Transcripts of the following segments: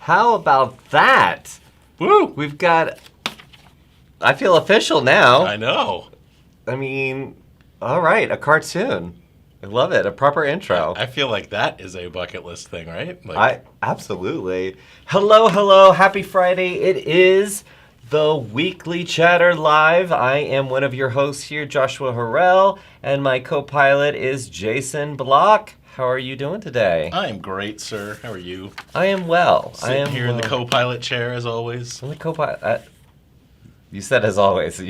How about that? Woo! We've got... I feel official now. I know. I mean, all right, a cartoon. I love it. A proper intro. I feel like that is a bucket list thing, right? Like, Absolutely. Hello. Happy Friday. It is the Weekly Chatter Live. I am one of your hosts here, Joshua Harrell, and my co-pilot is Jason Block. How are you doing today? I'm great, sir. How are you? I am well. Sitting here in the co-pilot chair, as always. I'm the co-pilot. You said as always. Are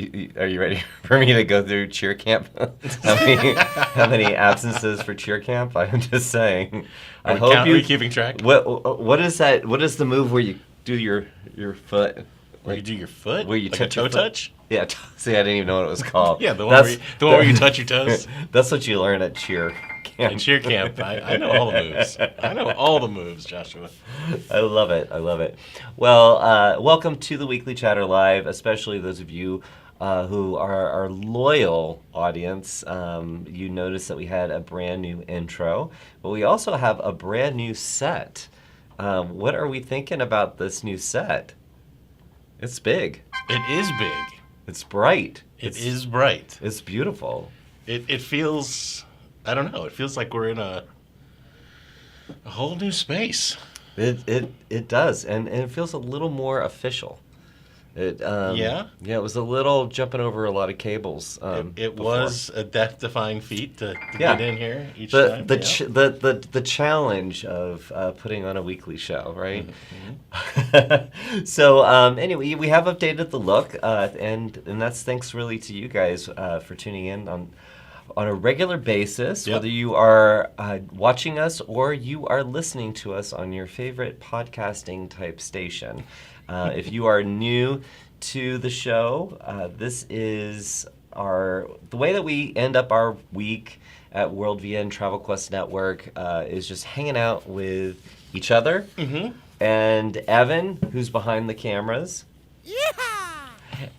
you ready for me to go through cheer camp? how many absences for cheer camp? I'm just saying. Are you keeping track? What is that? What is the move where you do your foot? Where you do your foot? Where you like touch a toe your foot? touch? Yeah. See, I didn't even know what it was called. Yeah, the one where you touch your toes. That's what you learn at cheer camp. At cheer camp, I know all the moves. I know all the moves, Joshua. I love it. Well, welcome to the Weekly Chatter Live, especially those of you who are our loyal audience. You noticed that we had a brand new intro, but we also have a brand new set. What are we thinking about this new set? It's big. It is big. It's bright. It is bright. It's beautiful. It feels, I don't know, it feels like we're in a whole new space. It does, and it feels a little more official. Yeah, it was a little jumping over a lot of cables. It was a death-defying feet to get in here each time. The challenge of putting on a weekly show, right? Mm-hmm. So anyway, we have updated the look, and that's thanks really to you guys for tuning in on a regular basis, whether you are watching us or you are listening to us on your favorite podcasting type station. If you are new to the show, this is the way that we end up our week at WorldVia and Travel Quest Network is just hanging out with each other and Evan, who's behind the cameras.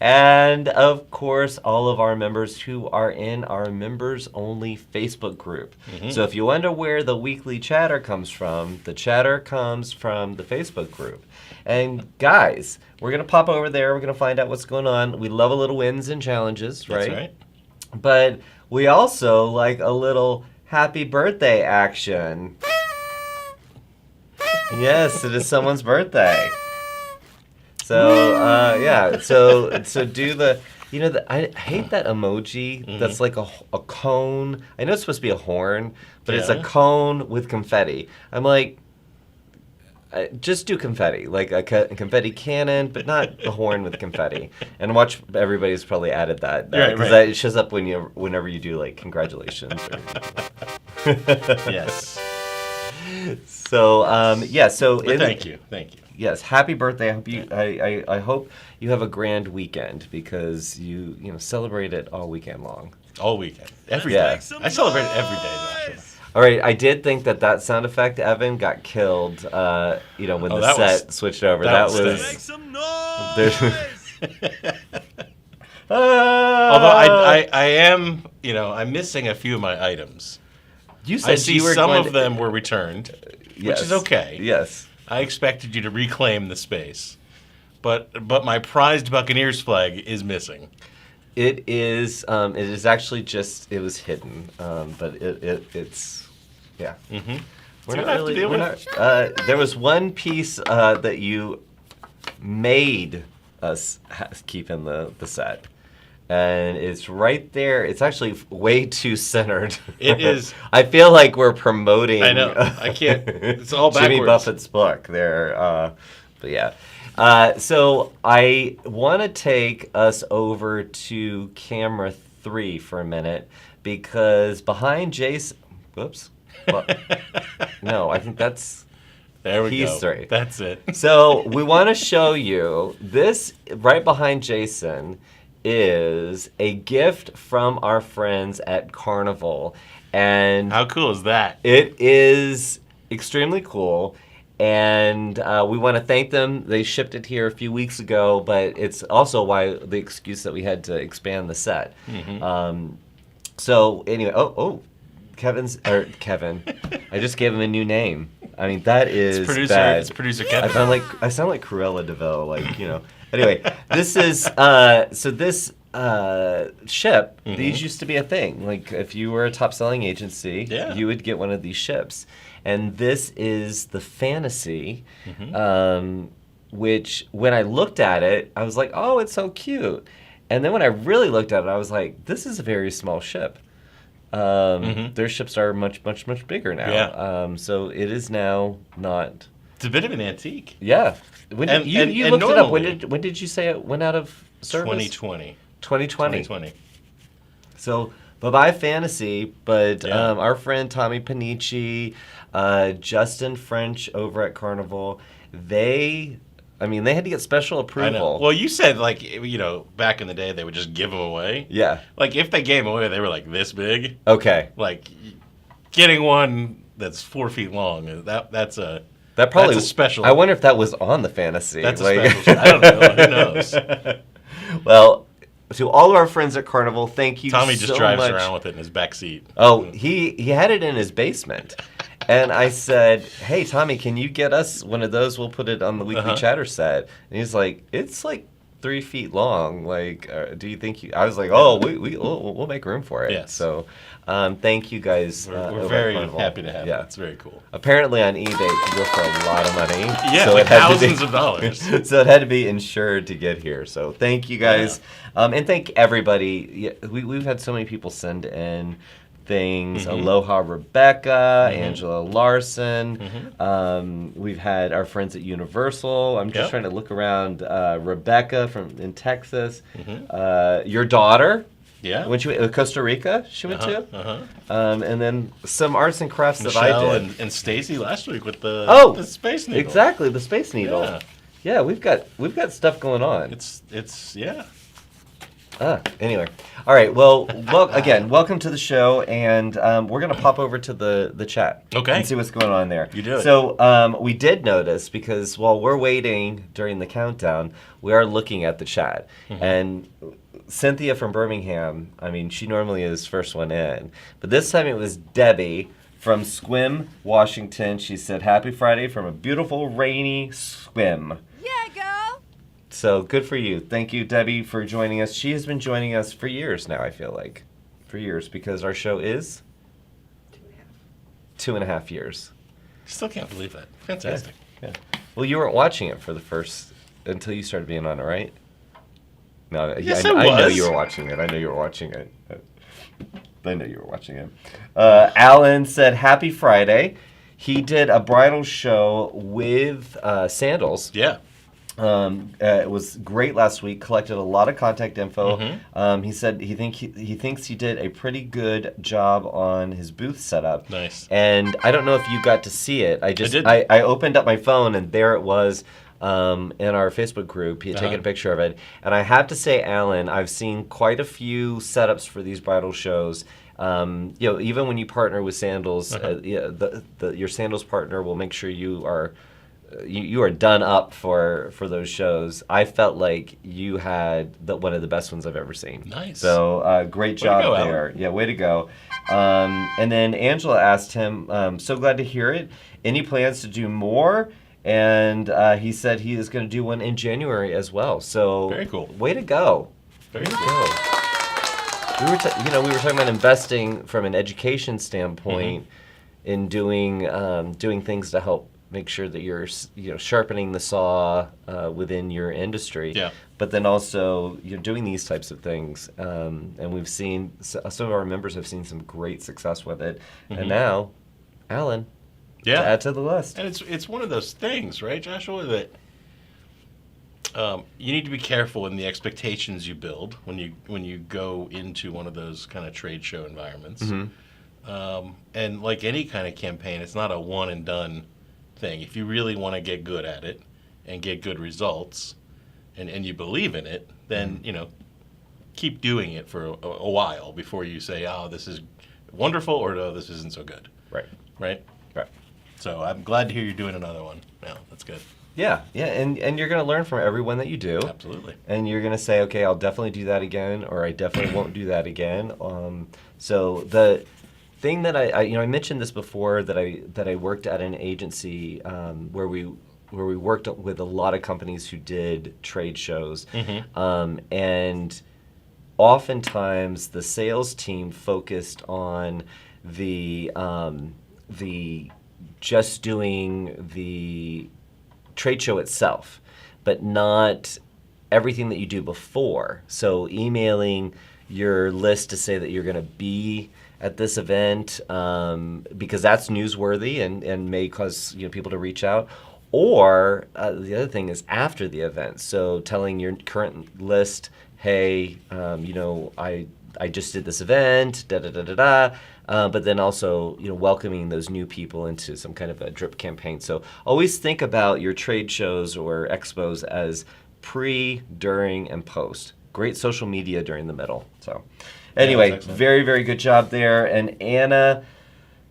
And, of course, all of our members who are in our members-only Facebook group. So if you wonder where the weekly chatter comes from, the chatter comes from the Facebook group. And, guys, we're going to pop over there. We're going to find out what's going on. We love a little wins and challenges, right? That's right. But we also like a little happy birthday action. Yes, it is someone's birthday. So, so do the, I hate that emoji that's like a cone. I know it's supposed to be a horn, but it's a cone with confetti. I'm like, just do confetti, like a confetti cannon, but not the horn with confetti. And watch, everybody's probably added that. Because it shows up whenever you do, like, congratulations. Yes. So, thank you. Yes, happy birthday. I hope you have a grand weekend because you celebrate it all weekend long. All weekend. Every day. I celebrate it every day, Joshua. All right, I did think that sound effect, Evan, got killed, when the set switched over. That was Make some noise! Although I am, I'm missing a few of my items. You said I see some of them were returned, which is okay. Yes. I expected you to reclaim the space, but my prized Buccaneers flag is missing. It is actually it was hidden, but it's yeah. We're not. There was one piece that you made us keep in the set. And it's right there. It's actually way too centered. It is. I feel like we're promoting. I know. I can't. It's all backwards. Jimmy Buffett's book there. But yeah. So I want to take us over to camera 3 for a minute because behind Jason. Whoops. No, I think that's. There we go. He's 3. That's it. So we want to show you this right behind Jason is a gift from our friends at Carnival. And how cool is that? It is extremely cool. And we want to thank them. They shipped it here a few weeks ago, but it's also the excuse that we had to expand the set. So anyway, Kevin. I just gave him a new name. I mean, that is bad. It's producer I Kevin. sound like Cruella de Vil, like, you know. Anyway, this is so this ship. These used to be a thing. Like, if you were a top-selling agency, you would get one of these ships, and this is the Fantasy, which when I looked at it, I was like, oh, it's so cute, and then when I really looked at it, I was like, this is a very small ship. Their ships are much bigger now. Yeah. So it is now not. It's a bit of an antique. Yeah. When did, you looked it up. When did you say it went out of service? 2020. 2020. So bye-bye Fantasy, but our friend Tommy Panici, Justin French over at Carnival, they had to get special approval. I know. Well, you said, like, you know, back in the day they would just give them away. Yeah. Like, if they gave them away, they were like this big. Okay. Like, getting one that's 4 feet long, that's a special. I wonder if that was on the Fantasy. That's a special. I don't know. Who knows? Well, to all of our friends at Carnival, thank you so much. Tommy just drives around with it in his back seat. Oh, he had it in his basement. And I said, hey, Tommy, can you get us one of those? We'll put it on the Weekly Chatter set. And he's like, it's like 3 feet long. Like, do you think you... I was like, oh, we'll make room for it. Yes. So, thank you guys. We're very happy to have it. It's very cool. Apparently on eBay, it can go for a lot of money. Yeah, so like thousands of dollars. So it had to be insured to get here. So thank you guys. Yeah. And thank everybody. We've had so many people send in things. Aloha Rebecca, Angela Larson. We've had our friends at Universal. I'm just trying to look around. Rebecca in Texas. Your daughter. Yeah. When she went, Costa Rica, she went to. And then some arts and crafts Michelle that I did. And Stacy last week with the Space Needle. Exactly, the Space Needle. Yeah, we've got stuff going on. It's yeah. Anyway. All right. Well, again, welcome to the show, and we're going to pop over to the chat. Okay. And see what's going on there. You do it. So we did notice, because while we're waiting during the countdown, we are looking at the chat. And Cynthia from Birmingham, I mean, she normally is first one in. But this time it was Debbie from Squim, Washington. She said, happy Friday from a beautiful, rainy Squim. Yeah, girl. So good for you. Thank you, Debbie, for joining us. She has been joining us for years now, I feel like. For years, because our show is 2.5 years. Still can't believe that. Fantastic. Yeah. Well, you weren't watching it until you started being on it, right? No, yes, I know you were watching it. I know you were watching it. Alan said, happy Friday. He did a bridal show with Sandals. Yeah. It was great last week. Collected a lot of contact info. He said he thinks he did a pretty good job on his booth setup. Nice. And I don't know if you got to see it. I did. I opened up my phone and there it was in our Facebook group. He had taken a picture of it. And I have to say, Alan, I've seen quite a few setups for these bridal shows. Even when you partner with Sandals, your Sandals partner will make sure you are done up for those shows. I felt like you had one of the best ones I've ever seen. Nice. So great job there. Alan. Yeah, way to go. And then Angela asked him, so glad to hear it. Any plans to do more? And he said he is going to do one in January as well. So very cool. Way to go. Very cool. We were talking about investing from an education standpoint in doing things to help make sure that you're sharpening the saw within your industry. Yeah. But then also you're doing these types of things, and we've seen some of our members have seen some great success with it, and now, Alan, to add to the list. And it's one of those things, right, Joshua, that you need to be careful in the expectations you build when you go into one of those kind of trade show environments. And like any kind of campaign, it's not a one and done thing. If you really want to get good at it and get good results and you believe in it, then keep doing it for a while before you say, oh, this is wonderful, or no, this isn't so good. Right. So I'm glad to hear you're doing another one now. That's good. Yeah, and you're going to learn from everyone that you do. Absolutely. And you're going to say, okay, I'll definitely do that again, or I definitely won't do that again. So thing that I mentioned this before, that I worked at an agency where we worked with a lot of companies who did trade shows, and oftentimes the sales team focused on the just doing the trade show itself, but not everything that you do before. So emailing your list to say that you're going to be at this event, because that's newsworthy and may cause people to reach out. Or the other thing is after the event. So telling your current list, hey, I just did this event, da da da da da. But then also, welcoming those new people into some kind of a drip campaign. So always think about your trade shows or expos as pre, during, and post. Great social media during the middle. So anyway, very, very good job there. And Anna,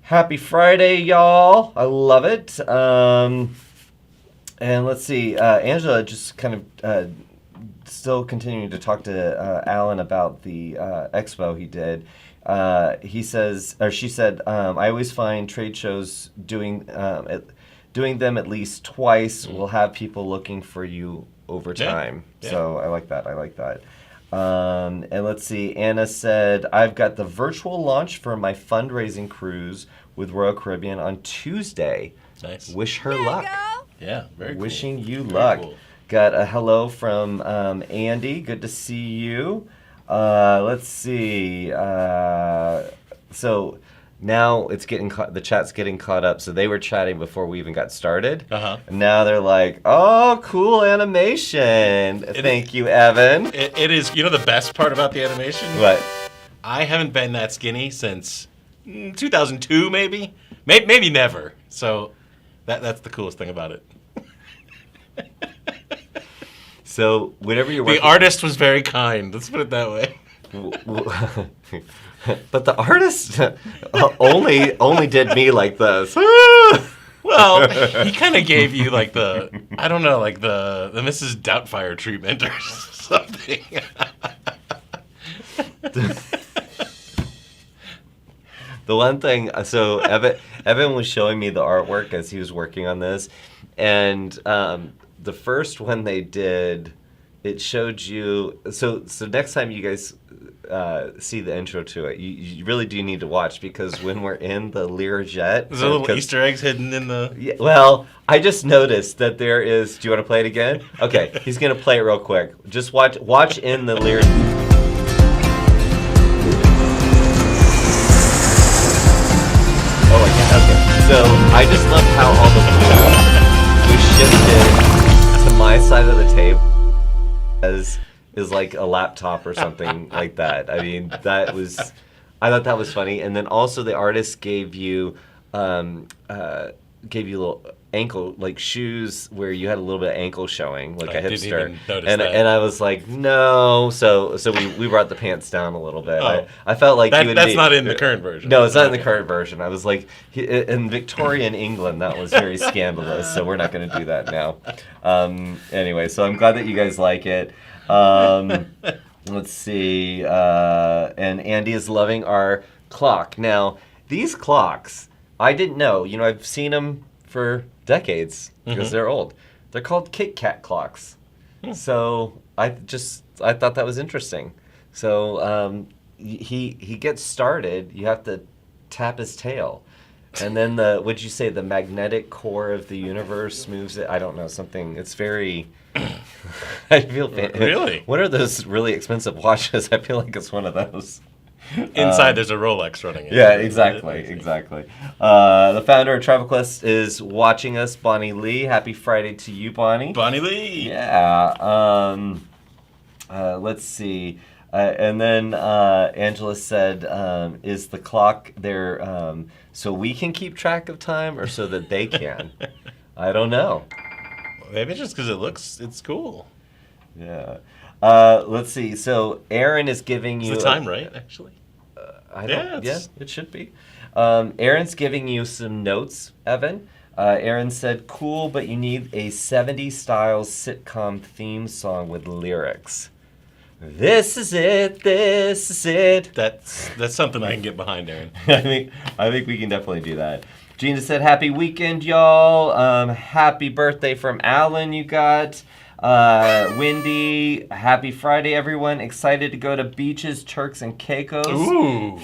happy Friday, y'all. I love it. And let's see, Angela just kind of still continuing to talk to Alan about the expo he did. She said, I always find trade shows doing them at least twice will have people looking for you over time. Yeah. So I like that. And let's see, Anna said, I've got the virtual launch for my fundraising cruise with Royal Caribbean on Tuesday. Nice. Wish her luck. Yeah, very cool. Wishing you luck. Cool. Got a hello from Andy. Good to see you. Let's see. So now it's the chat's getting caught up. So they were chatting before we even got started. And now they're like, "Oh, cool animation! Thank you, Evan." It is. The best part about the animation? What? I haven't been that skinny since 2002, maybe never. So that's the coolest thing about it. So whenever you're working, the artist was very kind. Let's put it that way. But the artist only did me like this. Well, he kind of gave you like the Mrs. Doubtfire treatment or something. The one thing, so Evan was showing me the artwork as he was working on this, and the first one they did, it showed you. So next time you guys see the intro to it, you really do need to watch, because when we're in the Learjet, there's little Easter eggs hidden in the. Yeah, well, I just noticed that there is. Do you want to play it again? Okay, he's gonna play it real quick. Just watch in the Lear. Oh, yeah. Okay. So I just love how all the balloons we shifted to my side of the table as is like a laptop or something like that. I mean, I thought that was funny. And then also the artist gave you little ankle, like shoes where you had a little bit of ankle showing, like a hipster. Didn't even notice and that. And I was like, no. So we brought the pants down a little bit. Oh. I felt like that's not in the current version. No, it's not in the current version. I was like, in Victorian England, that was very scandalous. So we're not going to do that now. Anyway, so I'm glad that you guys like it. Let's see. And Andy is loving our clock. Now, these clocks, I didn't know. I've seen them for decades because they're old. They're called Kit Kat clocks. So I thought that was interesting. So he gets started. You have to tap his tail. And then would you say the magnetic core of the universe moves it? I don't know, something. It's very. I feel really. What are those really expensive watches? I feel like it's one of those. Inside, there's a Rolex running it. Yeah, exactly. The founder of Travel Quest is watching us, Bonnie Lee. Happy Friday to you, Bonnie. Bonnie Lee. Yeah. Let's see. And then Angela said, is the clock there so we can keep track of time or so that they can? I don't know. Maybe it's just because it's cool. Yeah. Let's see. So Aaron is giving you... Is the time right, actually? Yeah, it should be. Aaron's giving you some notes, Evan. Aaron said, cool, but you need a 70s style sitcom theme song with lyrics. This is it. This is it. That's something I can get behind, Aaron. I think we can definitely do that. Gina said, "Happy weekend, y'all. Happy birthday from Alan. You got." Wendy, happy Friday, everyone. Excited to go to Beaches, Turks, and Caicos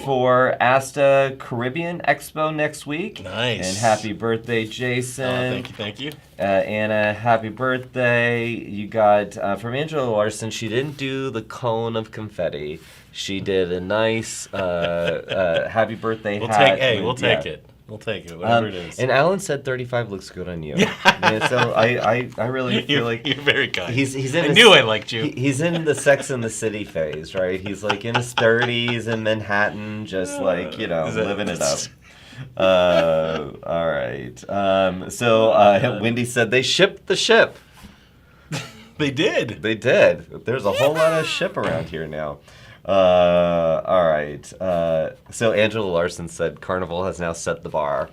for Asta Caribbean Expo next week. Nice. And happy birthday, Jason. Thank you. Anna, happy birthday. You got, from Angela Larson, she didn't do the cone of confetti. She did a nice happy birthday hat. We'll take it. We'll take it, whatever it is. And Alan said 35 looks good on you. And so I really feel like you're very kind. He's in I liked you. He's in the Sex and the City phase, right? He's like in his 30s in Manhattan, just like, living it up. All right. So Wendy said they shipped the ship. They did. They did. There's a whole lot of ship around here now. All right. So Angela Larson said Carnival has now set the bar.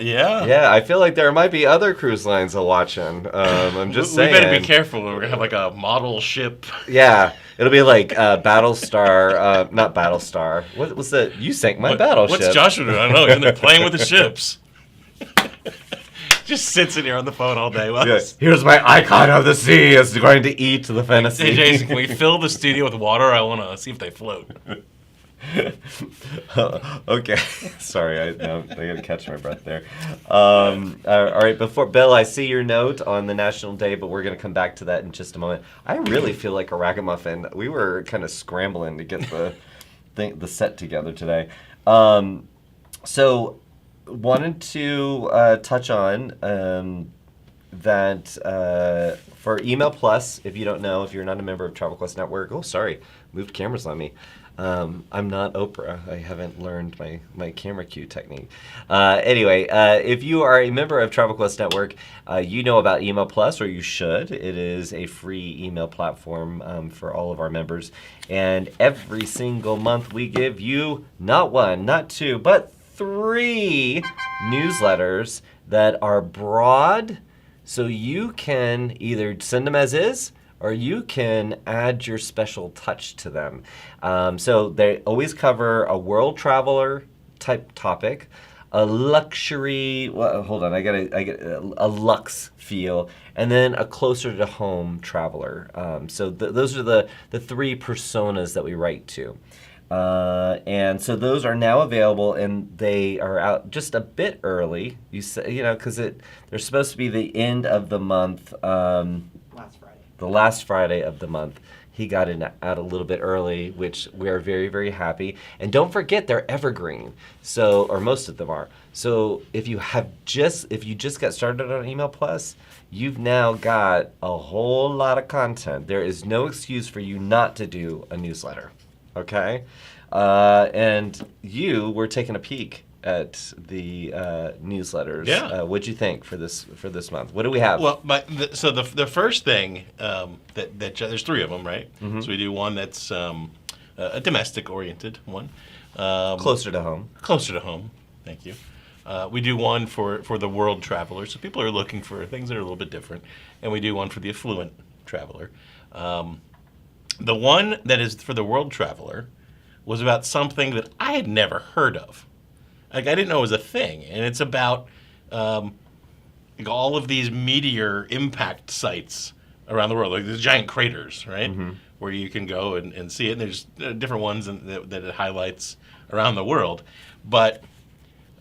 Yeah. Yeah, I feel like there might be other cruise lines watching. I'm just saying. We better be careful. We're going to have like a model ship. Yeah. It'll be like Battlestar, not Battlestar. What was that? You sank my battleship. What's Joshua doing? I don't know. He's in there playing with the ships. Just sits in here on the phone all day. Well, yes. Here's my icon of the sea is going to eat the fantasy. Hey, Jason, can we fill the studio with water? I want to see if they float. Okay. Sorry, I got to catch my breath there. All right, before Bill, I see your note on the National Day, but we're going to come back to that in just a moment. I really feel like a ragamuffin. We were kind of scrambling to get the set together today. So wanted to touch on that for Email Plus, if you don't know, if you're not a member of Travel Quest Network, moved cameras on me. I'm not Oprah. I haven't learned my camera cue technique. Anyway, if you are a member of Travel Quest Network, you know about Email Plus, or you should. It is a free email platform for all of our members. And every single month we give you not one, not two, but 3 newsletters that are broad, so you can either send them as is, or you can add your special touch to them. So they always cover a world traveler type topic, a luxury, I get a luxe feel, and then a closer to home traveler. So those are the 3 personas that we write to. And so those are now available, and they are out just a bit early. Because they're supposed to be the end of the month. The last Friday of the month. He got out a little bit early, which we are very, very happy. And don't forget, they're evergreen. So, or most of them are. So if you just got started on Email Plus, you've now got a whole lot of content. There is no excuse for you not to do a newsletter. Okay? And you were taking a peek at the newsletters. Yeah. What'd you think for this month? What do we have? Well, the first thing that there's 3 of them, right? Mm-hmm. So we do one that's a domestic-oriented one. Closer to home. Closer to home. Thank you. We do one for the world traveler, so people are looking for things that are a little bit different, and we do one for the affluent traveler. The one that is for the world traveler was about something that I had never heard of. Like, I didn't know it was a thing, and it's about all of these meteor impact sites around the world, like these giant craters, right? Mm-hmm. Where you can go and see it, and there's different ones that it highlights around the world. But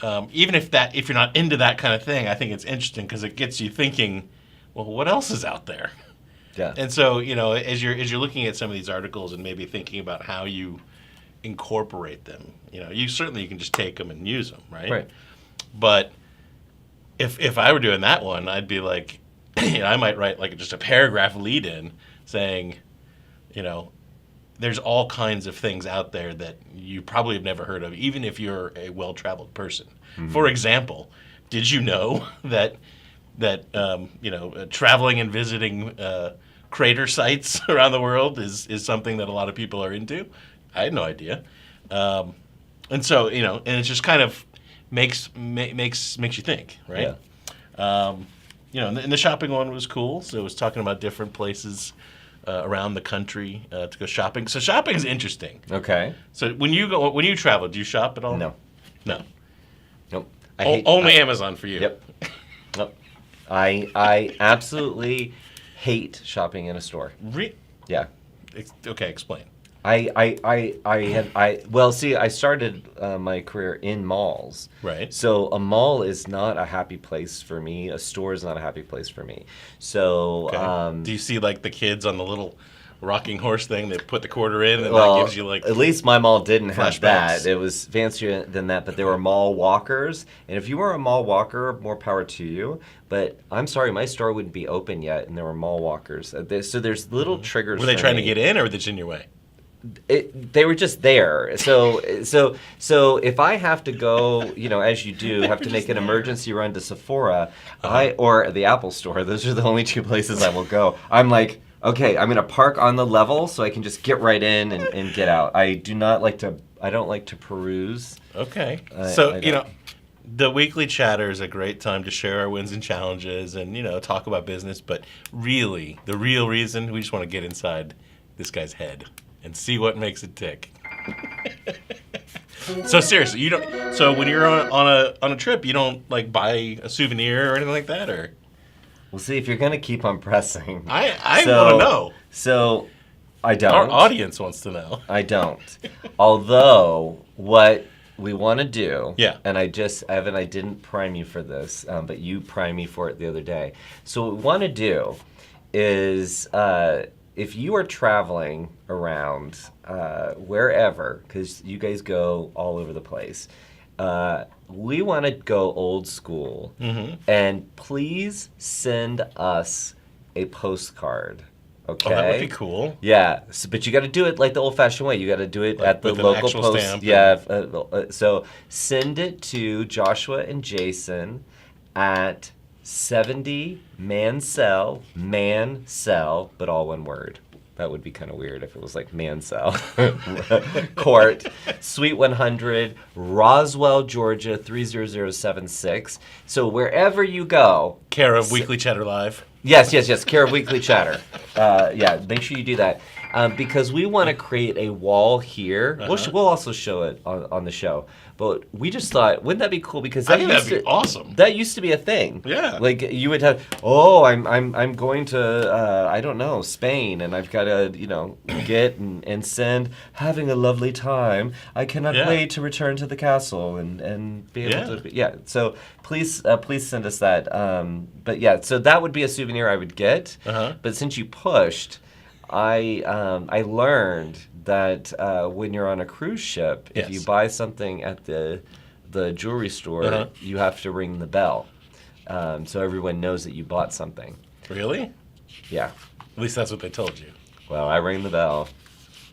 even if you're not into that kind of thing, I think it's interesting because it gets you thinking, well, what else is out there? Yeah. And so, as you're looking at some of these articles and maybe thinking about how you incorporate them, you can just take them and use them, right? Right. But if I were doing that one, I'd be like, I might write like just a paragraph lead in saying, there's all kinds of things out there that you probably have never heard of, even if you're a well-traveled person. Mm-hmm. For example, did you know that traveling and visiting crater sites around the world is something that a lot of people are into? I had no idea. And so, and it just kind of makes you think, right? Yeah. And the shopping one was cool. So it was talking about different places around the country to go shopping. So shopping is interesting. Okay. So when you travel, do you shop at all? No. No. Nope. Only Amazon for you. Yep. Nope. I absolutely hate shopping in a store. Yeah. Okay, explain. Well, see, I started my career in malls. Right. So a mall is not a happy place for me. A store is not a happy place for me. So, Okay. Do you see like the kids on the little rocking horse thing? They put the quarter in, and well, that gives you like. At least my mall didn't have flashbacks. that. It was fancier than that, but there were mall walkers. And if you were a mall walker, more power to you. But I'm sorry, my store wouldn't be open yet, and there were mall walkers. So there's little triggers. Were they for trying me. to get in, or were they just in your way? They were just there. So if I have to go, as you do, have to make an emergency run to Sephora, or the Apple Store. Those are the only two places I will go. I'm like, okay, I'm gonna park on the level so I can just get right in and get out. I don't like to peruse. Okay. So the weekly chatter is a great time to share our wins and challenges and talk about business. But really, the real reason, we just want to get inside this guy's head and see what makes it tick. So seriously, you don't. So when you're on a trip, you don't like buy a souvenir or anything like that, or. We'll see if you're gonna keep on pressing. I want to know. So I don't. Our audience wants to know. I don't. Although what we want to do, yeah. And Evan, I didn't prime you for this, but you primed me for it the other day. So what we want to do is. If you are traveling around wherever, because you guys go all over the place, we want to go old school. Mm-hmm. And please send us a postcard. Okay? Oh, that would be cool. Yeah, but you got to do it like the old-fashioned way. You got to do it at the local post. Stamp yeah. So send it to Joshua and Jason at 70 Mansell, but all one word. That would be kind of weird if it was like Mansell Court, Suite 100, Roswell, Georgia 30076. So wherever you go, care of Weekly Chatter Live. Yes. Care of Weekly Chatter. Make sure you do that because we want to create a wall here. We'll also show it on the show. But we just thought, wouldn't that be cool? Because I think that'd be awesome. That used to be a thing. Yeah. Like you would have, I'm going to I don't know, Spain, and I've got to get and send, having a lovely time. I cannot wait to return to the castle and be able to. Yeah. So please send us that. But yeah, so that would be a souvenir I would get. But since you pushed, I learned that when you're on a cruise ship, if you buy something at the jewelry store, you have to ring the bell, so everyone knows that you bought something. Really? Yeah. At least that's what they told you. Well, I rang the bell,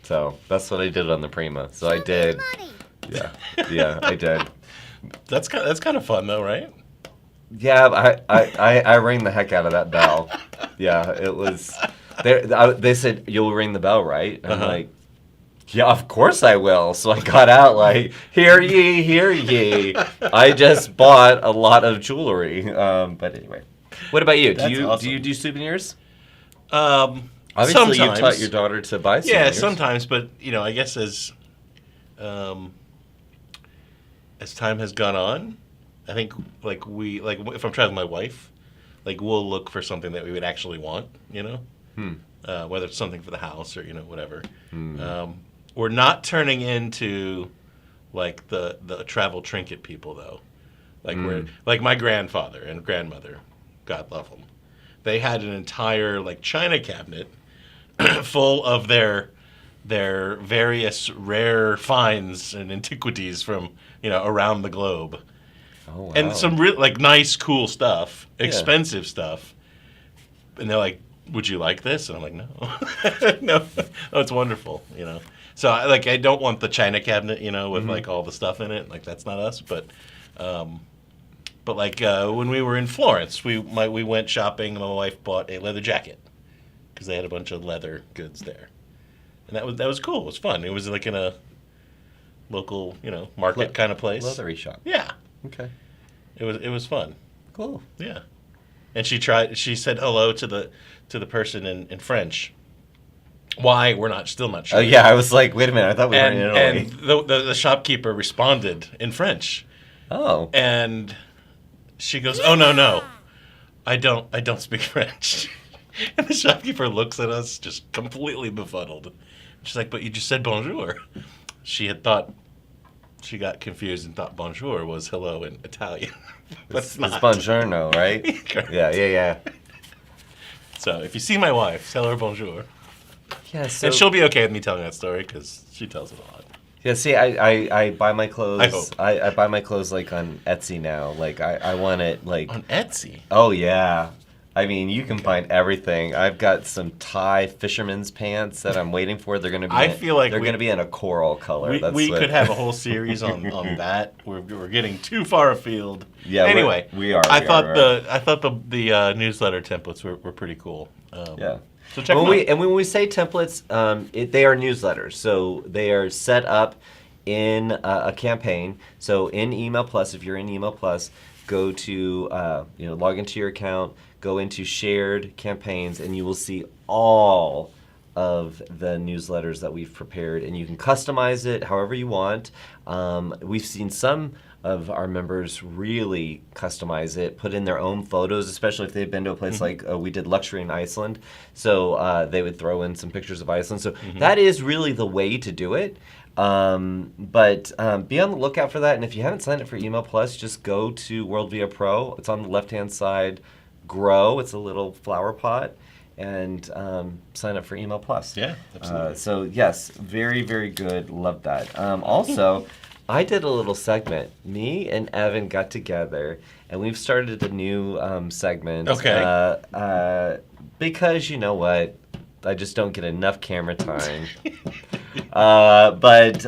so that's what I did on the Prima. So I did. Yeah, I did. That's kind of fun though, right? Yeah, I rang the heck out of that bell. Yeah, it was. They said you'll ring the bell, right? And I'm like, yeah, of course I will. So I got out like, hear ye, hear ye. I just bought a lot of jewelry. But anyway, what about you? That's awesome. Do you do souvenirs? Obviously, sometimes. You taught your daughter to buy souvenirs. Yeah, sometimes. But I guess as time has gone on, I think if I'm traveling with my wife, we'll look for something that we would actually want. Whether it's something for the house or whatever. We're not turning into the travel trinket people though. We're like my grandfather and grandmother, God love them. They had an entire china cabinet full of their various rare finds and antiquities from around the globe. Oh, wow. And some nice cool stuff, expensive stuff. And they're like, would you like this? And I'm like, no. No, it's wonderful, So I don't want the china cabinet, with all the stuff in it. That's not us. But when we were in Florence, we went shopping and my wife bought a leather jacket because they had a bunch of leather goods there. And that was cool. It was fun. It was in a local, market kind of place. Leathery shop. Yeah. Okay. It was fun. Cool. Yeah. And she said hello to the person in French, Why? We're still not sure. Oh yeah, I was like, wait a minute, I thought we were in Italy. And the shopkeeper responded in French. Oh. And she goes, "Oh no, I don't speak French." And the shopkeeper looks at us just completely befuddled. She's like, "But you just said bonjour." She got confused and thought bonjour was hello in Italian. But it's not. It's buongiorno, right? Yeah. So if you see my wife, tell her bonjour. Yeah, so And she'll be okay with me telling that story because she tells it a lot. yeah, see, I buy my clothes. I hope. I buy my clothes like on Etsy now. Like I want it like On Etsy? oh yeah. I mean, you can find everything. I've got some Thai fisherman's pants that I'm waiting for. They're going to be. I feel like they're going to be in a coral color. We could have a whole series on that. We're getting too far afield. Yeah. Anyway, we are. I thought the newsletter templates were pretty cool. Yeah. So check them out. When we say templates, they are newsletters. So they are set up in a campaign. So in Email Plus, if you're in Email Plus, go to log into your account, go into shared campaigns, and you will see all of the newsletters that we've prepared, and you can customize it however you want. We've seen some of our members really customize it, put in their own photos, especially if they've been to a place like we did luxury in Iceland. So they would throw in some pictures of Iceland. So that is really the way to do it. But be on the lookout for that. And if you haven't signed up for Email Plus, just go to WorldVia Pro. It's on the left-hand side. Grow. It's a little flower pot. And sign up for Email Plus. Yeah, absolutely. So yes, very, very good. Love that. Also, I did a little segment. Me and Evan got together, and we've started a new segment. Okay. Because you know what, I just don't get enough camera time. But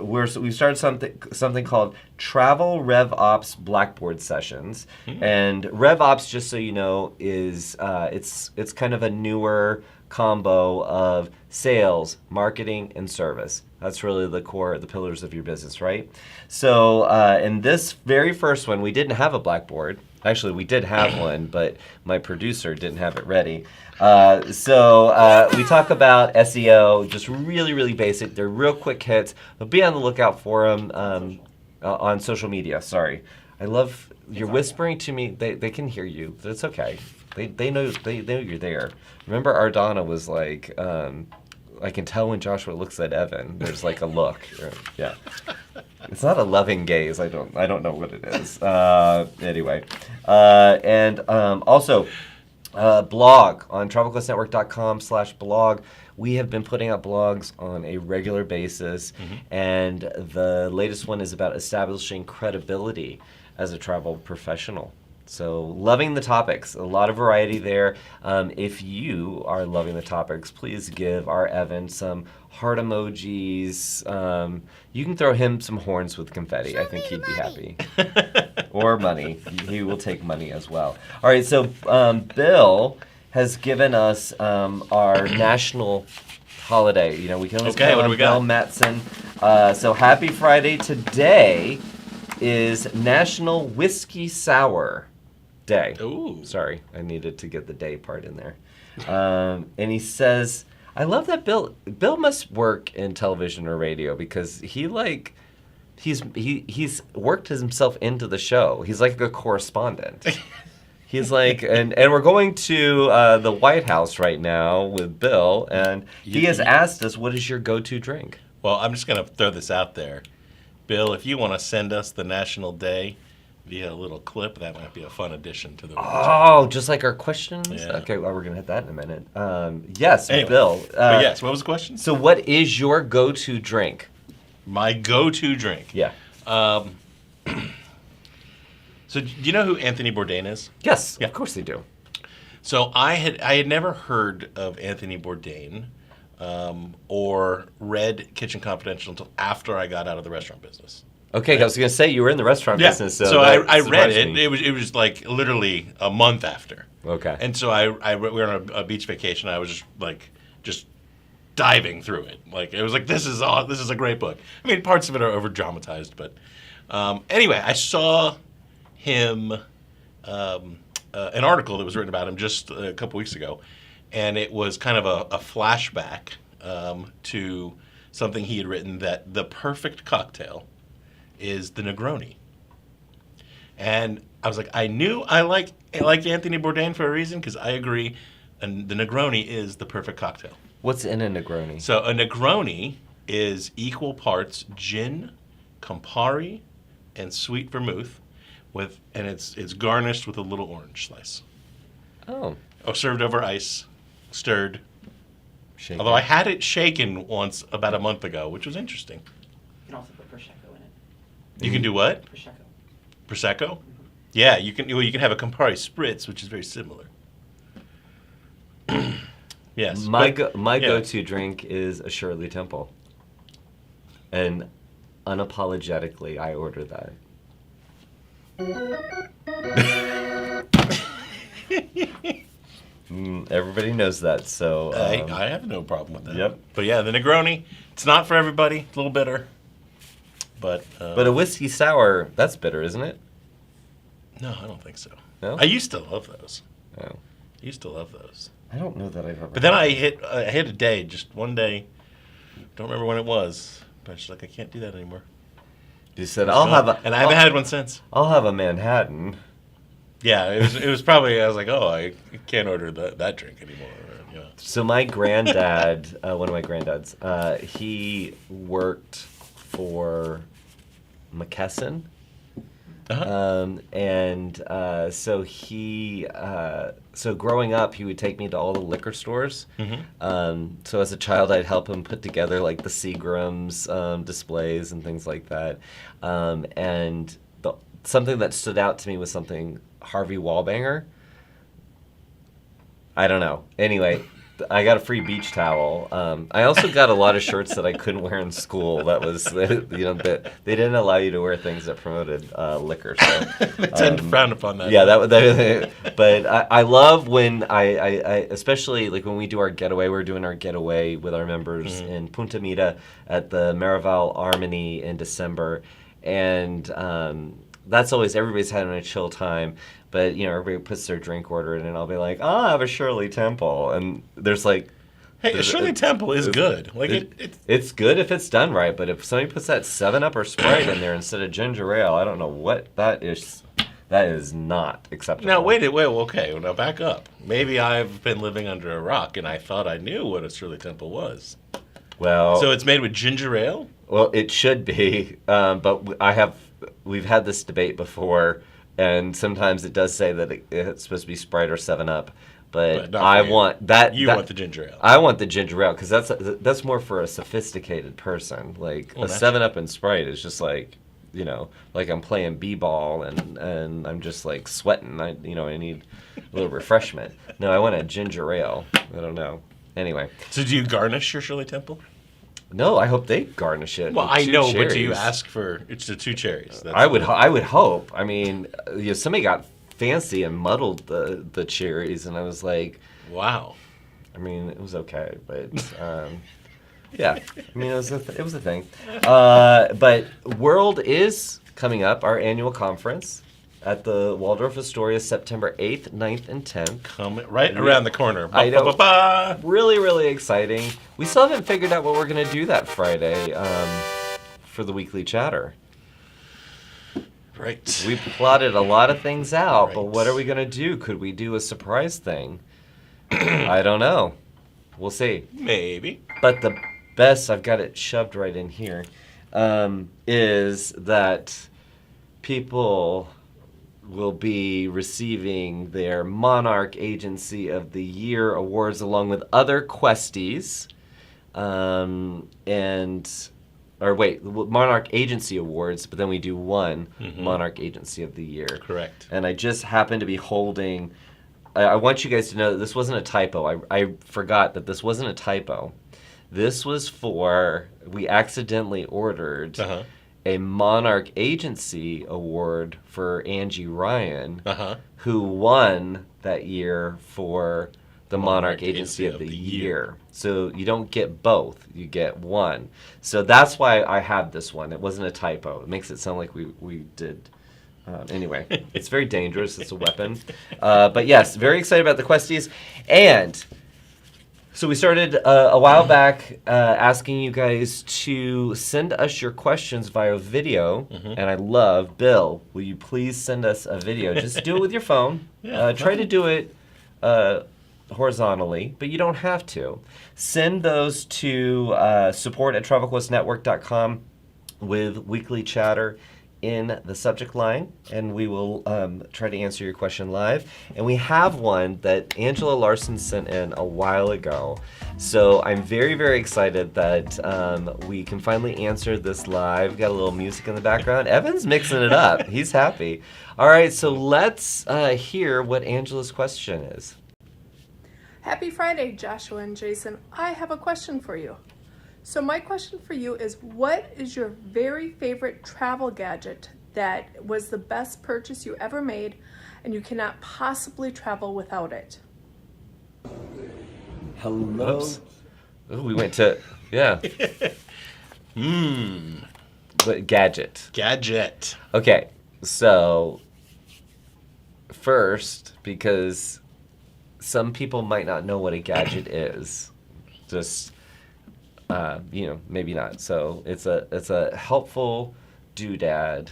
we've started something called Travel RevOps Blackboard Sessions, and RevOps, just so you know, is it's kind of a newer combo of sales, marketing, and service. That's really the pillars of your business, right? So in this very first one, we didn't have a blackboard. Actually, we did have one, but my producer didn't have it ready. So we talk about SEO, just really, really basic. They're real quick hits, but be on the lookout for them on social media. Sorry. I love, you're whispering to me. They can hear you. It's okay. They know you're there. Remember, Ardana was like, I can tell when Joshua looks at Evan. There's like a look. Yeah. It's not a loving gaze. I don't know what it is. Anyway, and also blog on travelquestnetwork.com/blog. We have been putting out blogs on a regular basis, and the latest one is about establishing credibility as a travel professional. So loving the topics, a lot of variety there. If you are loving the topics, please give our Evan some heart emojis. You can throw him some horns with confetti. I think he'd be happy. Or money. He will take money as well. All right, so Bill has given us our national holiday. You know, we can always count on Bill Matson. So happy Friday. Today is National Whiskey Sour Day. Ooh. Sorry, I needed to get the day part in there. And he says, I love that Bill must work in television or radio because he's worked himself into the show. He's like a correspondent. He's like, and we're going to the White House right now with Bill, and he has asked us, what is your go-to drink? Well, I'm just going to throw this out there. Bill, if you want to send us the National Day via a little clip, that might be a fun addition to the region. Oh, just like our questions? Yeah. Okay, well, we're going to hit that in a minute. Yes, anyway, Bill. Yes, what was the question? So what is your go-to drink? My go-to drink? Yeah. So do you know who Anthony Bourdain is? Yes, yeah. Of course they do. So I had never heard of Anthony Bourdain or read Kitchen Confidential until after I got out of the restaurant business. Okay, right? I was going to say you were in the restaurant business. So I read it. Me. It was like literally a month after. Okay. And so we were on a beach vacation. I was just diving through it. Like it was like this is a great book. I mean, parts of it are over dramatized, but anyway, I saw him an article that was written about him just a couple weeks ago, and it was kind of a flashback to something he had written, that the perfect cocktail is the Negroni. And I was like, I knew I liked Anthony Bourdain for a reason, because I agree, and the Negroni is the perfect cocktail. What's in a Negroni? So a Negroni is equal parts gin, Campari, and sweet vermouth, and it's garnished with a little orange slice. Oh. Served over ice, stirred. Shaken. Although I had it shaken once about a month ago, which was interesting. You can also put Prosecco in it. You can do what? Prosecco. Prosecco? Yeah, you can have a Campari spritz, which is very similar. Yes. My go-to drink is a Shirley Temple. And unapologetically, I order that. Everybody knows that, so... I have no problem with that. Yep. But yeah, the Negroni, it's not for everybody. It's a little bitter. But a whiskey sour, that's bitter, isn't it? No, I don't think so. No? I used to love those. Oh. I used to love those. I don't know that I've ever... But then I hit a day, just one day. Don't remember when it was. But I was like, I can't do that anymore. You said, I'll have a... And I haven't had one since. I'll have a Manhattan. Yeah, it was probably, I was like, oh, I can't order that drink anymore. Yeah. So my granddad, one of my granddads, he worked for McKesson. Uh-huh. So growing up, he would take me to all the liquor stores. Mm-hmm. So as a child, I'd help him put together like the Seagram's displays and things like that. And something that stood out to me was something Harvey Wallbanger. I don't know. Anyway, I got a free beach towel. I also got a lot of shirts that I couldn't wear in school. That was, they didn't allow you to wear things that promoted liquor. So They tend to frown upon that. Yeah, but I love when I especially like when we do our getaway. We're doing our getaway with our members in Punta Mita at the Maraval Armony in December, and that's always, everybody's having a chill time. But, everybody puts their drink order in, and I'll be like, I'll have a Shirley Temple. And there's like... Hey, a Shirley Temple is good. Like it's good if it's done right, but if somebody puts that 7-Up or Sprite in there instead of ginger ale, I don't know what that is. That is not acceptable. Now, wait, okay. Now, back up. Maybe I've been living under a rock, and I thought I knew what a Shirley Temple was. Well... So it's made with ginger ale? Well, it should be, but we've had this debate before, and sometimes it does say that it's supposed to be Sprite or 7-Up, but I want that. You want the ginger ale. I want the ginger ale because that's more for a sophisticated person. Like a 7-Up and Sprite is just like, like I'm playing b-ball and I'm just like sweating. I need a little refreshment. No, I want a ginger ale. I don't know. Anyway. So do you garnish your Shirley Temple? No, I hope they garnish it. Well, with I two know, cherries. but do you ask for it's the 2 cherries? I would hope. I mean, somebody got fancy and muddled the cherries, and I was like, wow. I mean, it was okay, but yeah. I mean, it was a thing. But World is coming up, our annual conference at the Waldorf Astoria, September 8th, 9th, and 10th. Coming right around the corner. I know. Really, really exciting. We still haven't figured out what we're going to do that Friday for the weekly chatter. Right. We plotted a lot of things out, Right. but what are we going to do? Could we do a surprise thing? I don't know. We'll see. Maybe. But the best, I've got it shoved right in here, is that people will be receiving their Monarch Agency of the Year awards along with other questies. Monarch Agency Awards, but then we do one Monarch Agency of the Year. Correct. And I just happen to be holding... I want you guys to know that this wasn't a typo. I forgot that this wasn't a typo. This was for... We accidentally ordered... a Monarch Agency Award for Angie Ryan, who won that year for the Monarch Agency of the Year. So you don't get both, you get one. So that's why I have this one. It wasn't a typo. It makes it sound like we did. Anyway, it's very dangerous. It's a weapon. But yes, very excited about the questies. And So we started a while back asking you guys to send us your questions via video, and I love, Bill, will you please send us a video? Just do it with your phone. Try to do it horizontally, but you don't have to. Send those to support@travelquestnetwork.com with weekly chatter in the subject line, and we will try to answer your question live. And we have one that Angela Larson sent in a while ago. So I'm very, very excited that we can finally answer this live. Got a little music in the background. Evan's mixing it up. He's happy. All right, so let's hear what Angela's question is. Happy Friday, Joshua and Jason. I have a question for you. So my question for you is, what is your very favorite travel gadget that was the best purchase you ever made and you cannot possibly travel without it? Hello. Oops. Ooh, we went to, yeah. But gadget. Gadget. Okay, so first, because some people might not know what a gadget is, just maybe not. So it's a helpful doodad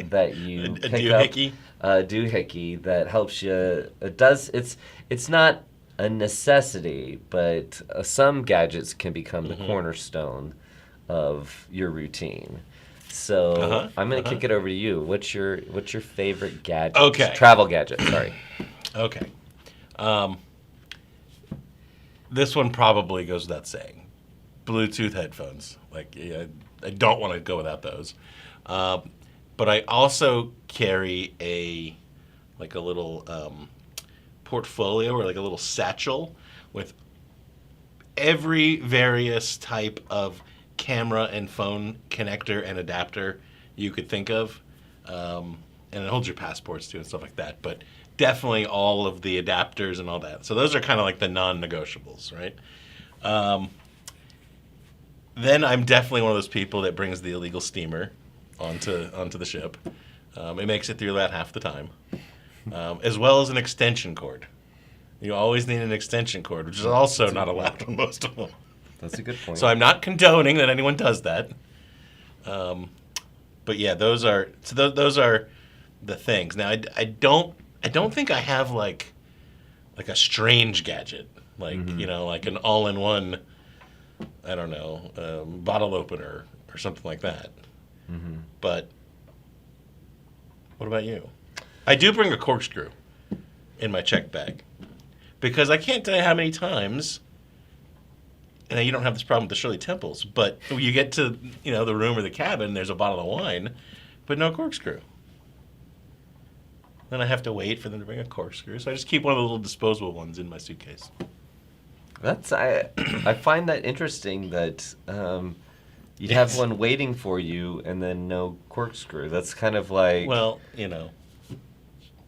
that you a pick doohickey? up. A doohickey that helps you. It's not a necessity, but some gadgets can become the cornerstone of your routine. So I'm going to kick it over to you. What's your favorite gadget? Okay. Travel gadget. Sorry. Okay. This one probably goes without saying. Bluetooth headphones. I don't want to go without those. But I also carry a little portfolio or like a little satchel with every various type of camera and phone connector and adapter you could think of. And it holds your passports too and stuff like that. But definitely all of the adapters and all that. So those are kind of like the non-negotiables, right? Then I'm definitely one of those people that brings the illegal steamer onto the ship. It makes it through that half the time. As well as an extension cord. You always need an extension cord, which is also not allowed on most of them. That's a good point. So I'm not condoning that anyone does that. But yeah, those are the things. Now I don't think I have like a strange gadget, like like an all-in-one, I don't know, bottle opener or something like that. But what about you? I do bring a corkscrew in my check bag because I can't tell you how many times. And you don't have this problem with the Shirley Temples, but you get to the room or the cabin, there's a bottle of wine, but no corkscrew. Then I have to wait for them to bring a corkscrew, so I just keep one of the little disposable ones in my suitcase. I find that interesting that you'd have one waiting for you and then no corkscrew. That's kind of like, well,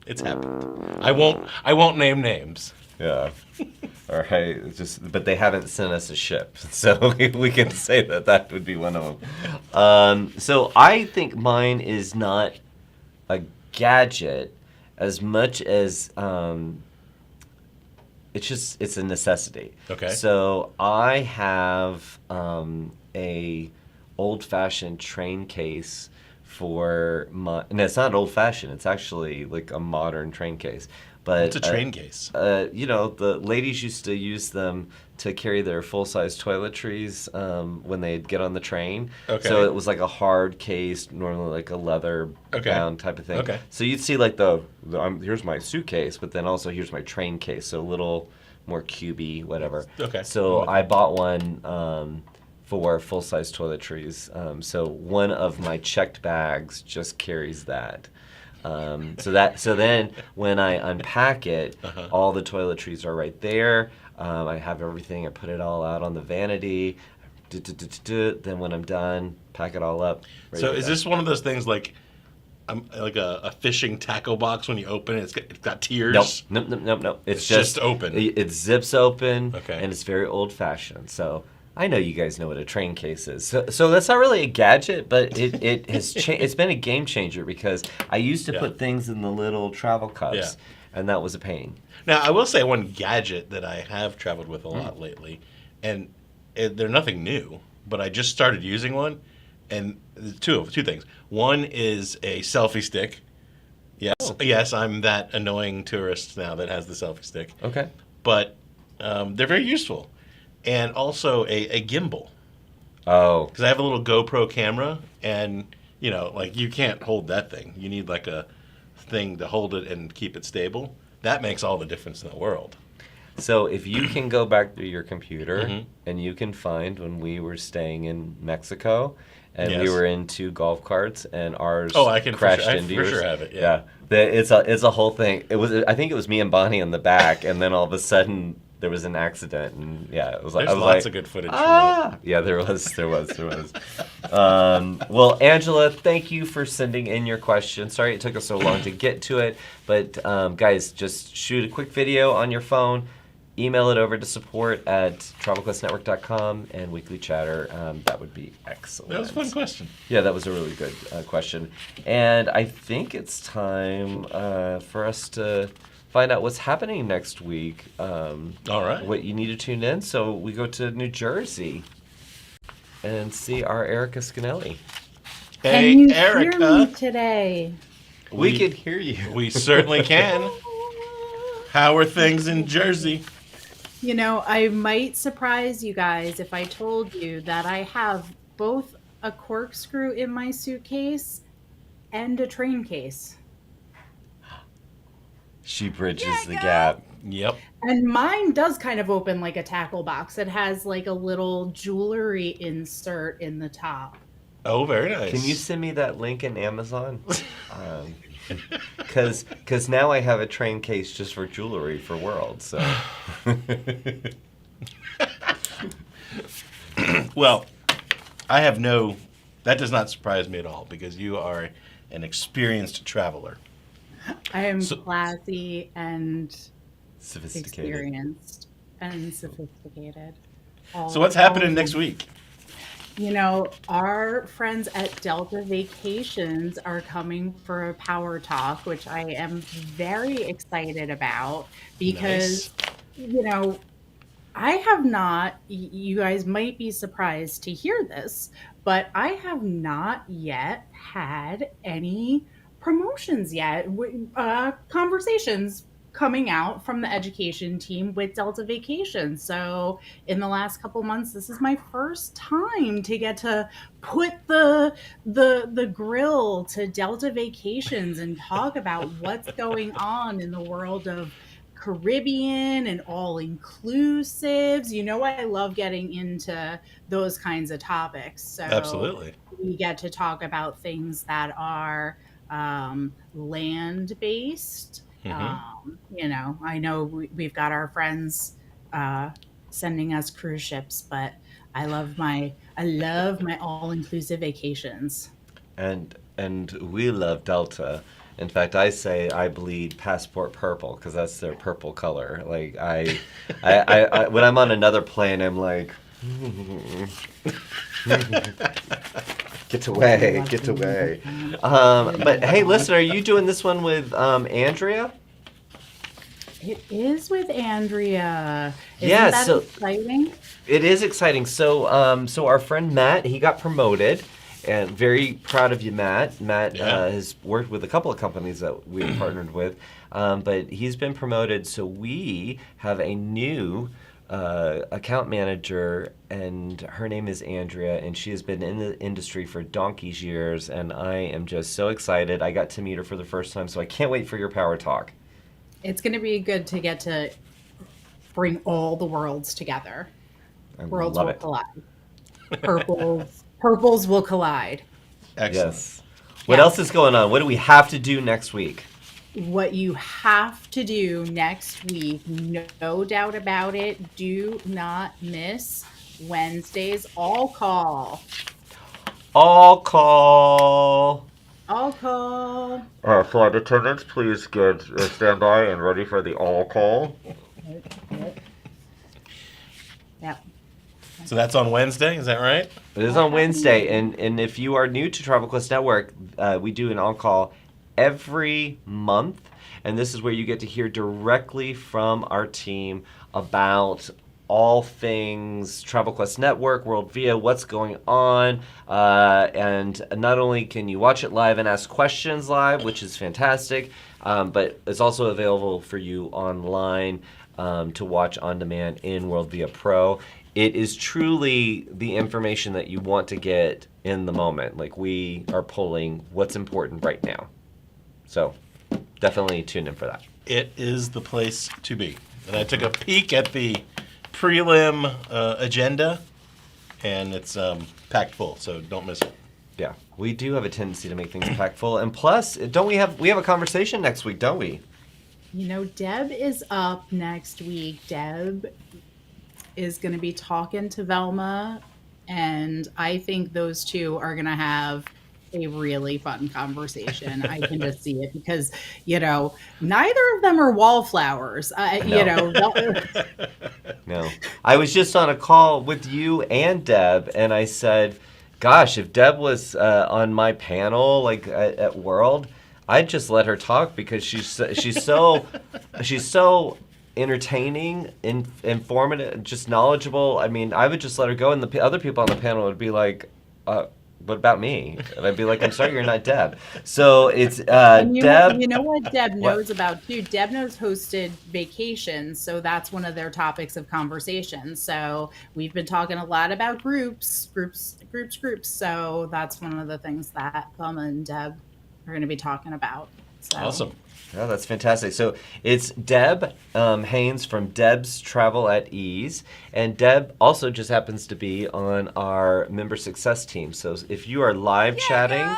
it's happened. I won't name names. Yeah. All right. But they haven't sent us a ship, so we can say that would be one of them. So I think mine is not a gadget as much as it's a necessity. Okay. So I have a old-fashioned train case for my. And it's not old-fashioned. It's actually like a modern train case. But it's a train case. The ladies used to use them to carry their full-size toiletries when they'd get on the train. Okay. So it was like a hard case, normally like a leather-bound type of thing. Okay. So you'd see like here's my suitcase, but then also here's my train case, so a little more cubey, whatever. Okay. So I bought one for full-size toiletries. So one of my checked bags just carries that. So then when I unpack it, all the toiletries are right there. I have everything. I put it all out on the vanity. Then when I'm done, pack it all up. So is this one of those things like a fishing tackle box when you open it? It's got tiers? Nope. It's just open. It zips open, Okay. and it's very old-fashioned. So I know you guys know what a train case is. So that's not really a gadget, but it has it's been a game changer because I used to put things in the little travel cups. Yeah. and that was a pain. Now, I will say one gadget that I have traveled with a lot lately, and they're nothing new, but I just started using one, and two things. One is a selfie stick. Yes, yes, I'm that annoying tourist now that has the selfie stick. Okay. But they're very useful. And also a gimbal. Oh. Because I have a little GoPro camera, and, you know, like, you can't hold that thing. You need, like, a thing to hold it and keep it stable. That makes all the difference in the world. So if you can go back through your computer and you can find when we were staying in Mexico and we were in 2 golf carts and ours crashed into yours. I for sure have it, yeah. It's a whole thing. I think it was me and Bonnie in the back, and then all of a sudden there was an accident, and it was like There's lots of good footage from that. Yeah, there was. Well, Angela, thank you for sending in your question. Sorry it took us so long to get to it, but guys, just shoot a quick video on your phone, email it over to support@travelquestnetwork.com, and Weekly Chatter. That would be excellent. That was a fun question. Yeah, that was a really good question. And I think it's time for us to find out what's happening next week. All right. What you need to tune in. So we go to New Jersey and see our Erica Scanelli. Hey, Can you Erica. hear me today? We can hear you. We certainly can. How are things in Jersey? You know, I might surprise you guys if I told you that I have both a corkscrew in my suitcase and a train case. She bridges the gap. Yep. And mine does kind of open like a tackle box. It has like a little jewelry insert in the top. Oh, very nice. Can you send me that link in Amazon? Because now I have a train case just for jewelry for World. So. Well, that does not surprise me at all, because you are an experienced traveler. I am classy and Sophisticated. experienced and sophisticated. So what's happening next week? You know, our friends at Delta Vacations are coming for a power talk, which I am very excited about because, you know, I have not, you guys might be surprised to hear this, but I have not yet had any promotions yet, conversations coming out from the education team with Delta Vacations. So in the last couple months, this is my first time to get to put the grill to Delta Vacations and talk about what's going on in the world of Caribbean and all inclusives. You know, I love getting into those kinds of topics. So Absolutely. We get to talk about things that are land-based. You know, I know we've got our friends sending us cruise ships, but I love my all-inclusive vacations. And we love Delta. In fact, I say I bleed passport purple because that's their purple color. Like I when I'm on another plane, I'm like, get away. But hey, listen, are you doing this one with Andrea? It is with Andrea. Isn't that exciting? It is exciting. So, so our friend Matt, he got promoted, and very proud of you, Matt. Matt has worked with a couple of companies that we've partnered with, but he's been promoted. So we have a new account manager, and her name is Andrea, and she has been in the industry for donkey's years, and I am just so excited. I got to meet her for the first time, so I can't wait for your power talk. It's going to be good to get to bring all the worlds together. Worlds will collide. Purples will collide. Excellent. Yes. What else is going on? What do we have to do next week? What you have to do next week, no doubt about it, do not miss Wednesday's All Call. All call. All Call. Flight attendants, please get stand by and ready for the all call. Yep. So that's on Wednesday, is that right? It is on Wednesday, and if you are new to Travel Quest Network, we do an on-call every month. And this is where you get to hear directly from our team about all things Travel Quest Network, WorldVia, what's going on. And not only can you watch it live and ask questions live, which is fantastic, but it's also available for you online to watch on demand in WorldVia Pro. It is truly the information that you want to get in the moment. Like, we are pulling what's important right now. So definitely tune in for that. It is the place to be. And I took a peek at the prelim agenda, and it's packed full, so don't miss it. Yeah, we do have a tendency to make things packed full. And plus, don't we have a conversation next week, don't we? You know, Deb is up next week. Deb is going to be talking to Velma, and I think those two are going to have a really fun conversation. I can just see it because, you know, neither of them are wallflowers. You know, No. I was just on a call with you and Deb, and I said, gosh, if Deb was on my panel, like at World, I'd just let her talk because she's so entertaining, informative, just knowledgeable. I mean, I would just let her go, and the other people on the panel would be like, what about me? And I'd be like, I'm sorry, you're not Deb. So it's Deb. You know what Deb knows about too? Deb knows hosted vacations, so that's one of their topics of conversation. So we've been talking a lot about groups. So that's one of the things that Velma and Deb are going to be talking about. So. Awesome. Oh, that's fantastic. So it's Deb Haynes from Deb's Travel at Ease. And Deb also just happens to be on our member success team. So if you are live chatting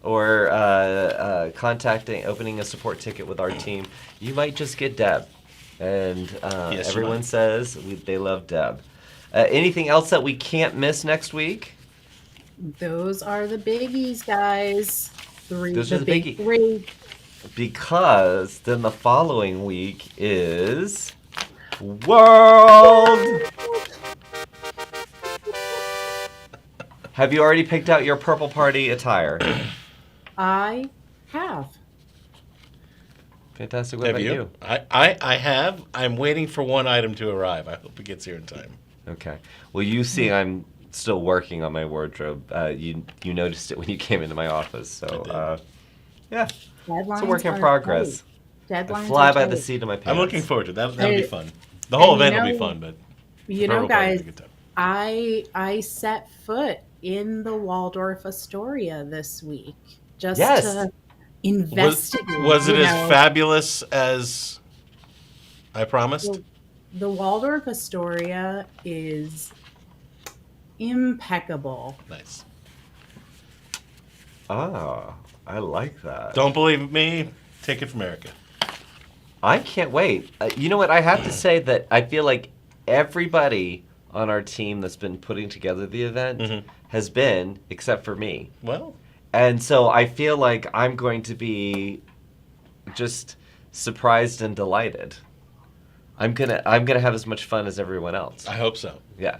or opening a support ticket with our team, you might just get Deb. And Yes, everyone says they love Deb. Anything else that we can't miss next week? Those are the biggies, guys. Those are the big biggies. three. Because then the following week is World. Have you already picked out your purple party attire? I have. Fantastic. What Have about you? you? I have. I'm waiting for one item to arrive. I hope it gets here in time. Okay. Well, you see, I'm still working on my wardrobe. You noticed it when you came into my office. So, yeah. Deadlines It's a work in are progress. tight. I Deadlines fly are by the tight. seat of my pants. I'm looking forward to it. That'll be Hey, fun. The whole and event you will be know- fun, but You know, Purple Party will guys, be a good time. I set foot in the Waldorf Astoria this week just Yes. to investigate. Was it you as know. fabulous as I promised? The Waldorf Astoria is impeccable. Nice. Ah, I like that. Don't believe me? Take it from Erica. I can't wait. You know what? I have to say that I feel like everybody on our team that's been putting together the event has been, except for me. Well, And so I feel like I'm going to be just surprised and delighted. I'm gonna have as much fun as everyone else. I hope so. Yeah.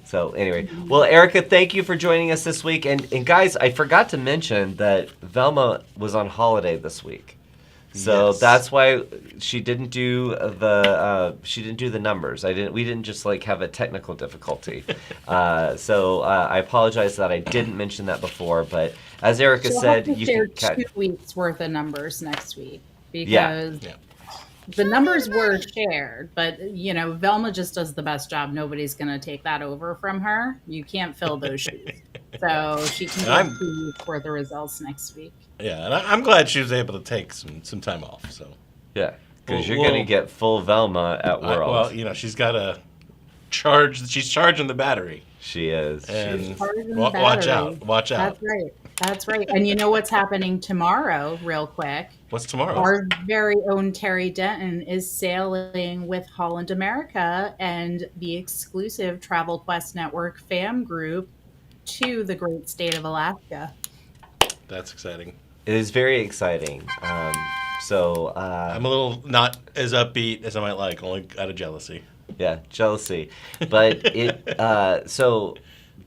So anyway, well, Erica, thank you for joining us this week. And guys, I forgot to mention that Velma was on holiday this week. So Yes. that's why she didn't do the numbers. We didn't just like have a technical difficulty. So I apologize that I didn't mention that before. But as Erica She'll said, have to you share can 2 weeks worth of numbers next week Yeah. because Yeah. the numbers were shared, but you know, Velma just does the best job. Nobody's going to take that over from her. You can't fill those shoes. So she can I'm- give 2 weeks worth of results next week. Yeah, and I'm glad she was able to take some time off. So, Yeah, because you're Well, going to get full Velma at World. well, you know, she's got to charge. She's charging the battery, She is. and Charging watch battery. out, watch out. That's right. That's right. And you know what's happening tomorrow, real quick? What's tomorrow? Our very own Terry Denton is sailing with Holland America and the exclusive Travel Quest Network fam group to the great state of Alaska. That's exciting. It is very exciting. So I'm a little not as upbeat as I might like, only out of jealousy. yeah, jealousy. But it so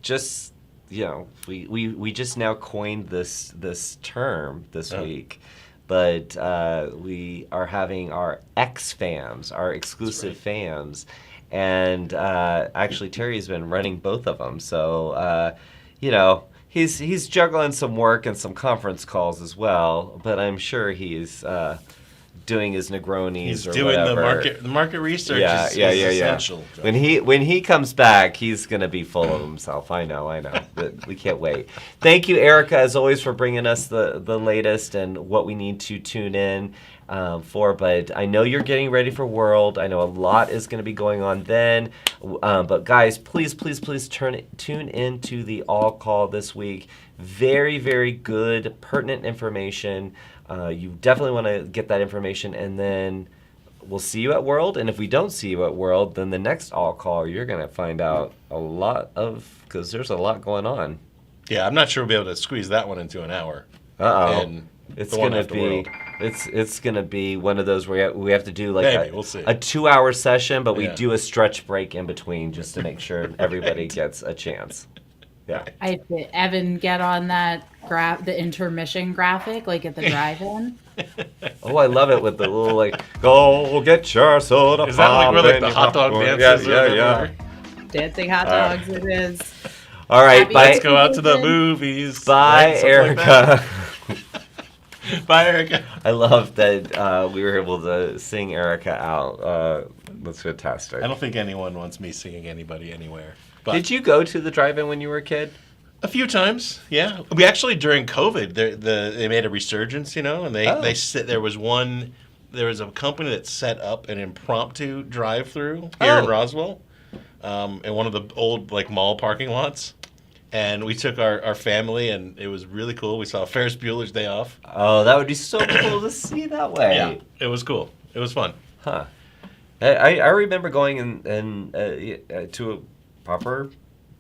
just we just now coined this term this week, but we are having our X-Fams, our exclusive fams, and actually Terry's been running both of them, so he's juggling some work and some conference calls as well, but I'm sure he's doing his Negronis. He's or doing whatever. the market research. Yeah, is yeah. essential. When he comes back, he's gonna be full of himself. I know. But we can't wait. Thank you, Erica, as always, for bringing us the latest and what we need to tune in for. But I know you're getting ready for World. I know a lot is going to be going on then. But guys, please tune into the All Call this week. Very, very good, pertinent information. You definitely want to get that information, and then we'll see you at World. And if we don't see you at World, then the next All Call, you're going to find out a lot because there's a lot going on. Yeah, I'm not sure we'll be able to squeeze that one into an hour. And it's gonna be it's gonna be one of those where we have to do like we'll see. a 2-hour session, but we do a stretch break in between just to make sure everybody gets a chance. Yeah. Evan get on that the intermission graphic like at the drive-in. Oh, I love it with the little go get your soda. Is that like where the hot dog dances? Yeah. Dancing hot dogs. It is. All right, let's go out to the movies. Bye, Erica. Bye, Erica. I love that we were able to sing Erica out. That's fantastic. I don't think anyone wants me singing anybody anywhere. But did you go to the drive-in when you were a kid? A few times, yeah. We actually during COVID, they made a resurgence, and there was a company that set up an impromptu drive-through here in Roswell, in one of the old mall parking lots. And we took our family, and it was really cool. We saw Ferris Bueller's Day Off. Oh, that would be so cool to see that way. Yeah, it was cool. It was fun. Huh. I remember going to a proper